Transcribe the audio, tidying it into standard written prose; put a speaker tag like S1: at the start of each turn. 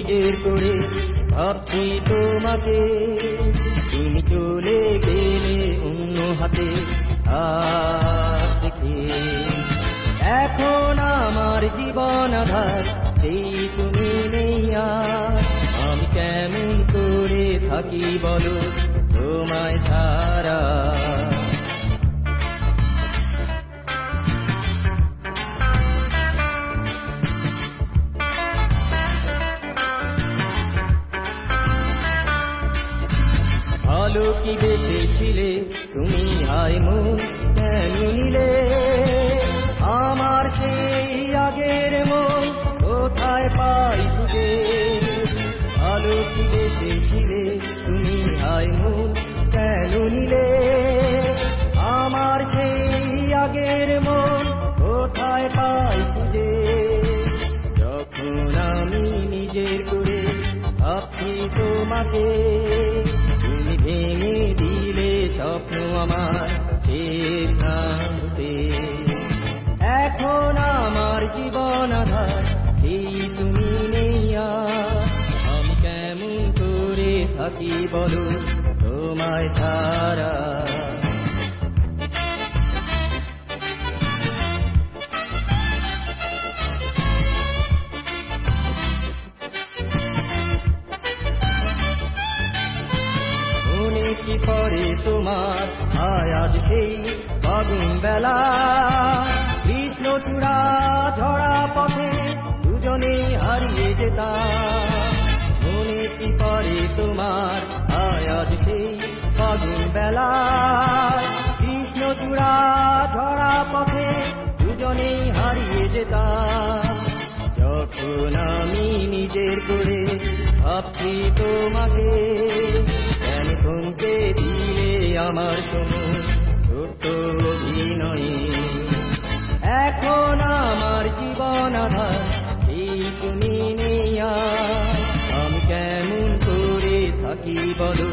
S1: নিজের করে ভাবছি তোমাকে, তুমি চলে গেলে অন্য হাতে হাত থেকে। এখন আমার জীবন আধার, সেই তুমি নেই আর, আমি কেমন করে থাকি বলো তোমায় ছাড়া। ভালো কি বেঁচেছিলে তুমি, হায় মন কেন নিলে আমার সেই আগের মন, কোথায় পাই খুঁজে। ভালো কি বেঁচেছিলে তুমি, হায় মন কেন নিলে আমার সেই আগের মন, কোথায় পাই খুঁজে। যখন আমি নিজের করে ভাবছি তোমাকে, তুমি ভেঙে দিলে স্বপ্ন আমার শেষ নামতে। এখন আমার জীবন আধার, সেই তুমি নেই আর, আমি কেমন করে থাকি বলো তোমায় ছাড়া। কি পরে তোমার আজ সেই ফাগুন বেলা, কৃষ্ণচূড়া ঝরা পথে দুজনে হারিয়ে যেতাম। মনে কি পরে তোমার আজ সেই ফাগুন বেলা, কৃষ্ণচূড়া ঝরা পথে দুজনে হারিয়ে যেতাম। যখন আমি নিজের করে ভাবছি তোমাকে, কেন থমকে দিলে আমার কোনো ছোট্ট অভিনয়ে। এখন আমার জীবন আধার, সেই তুমি নেই আর, আমি কেমন করে থাকি বলো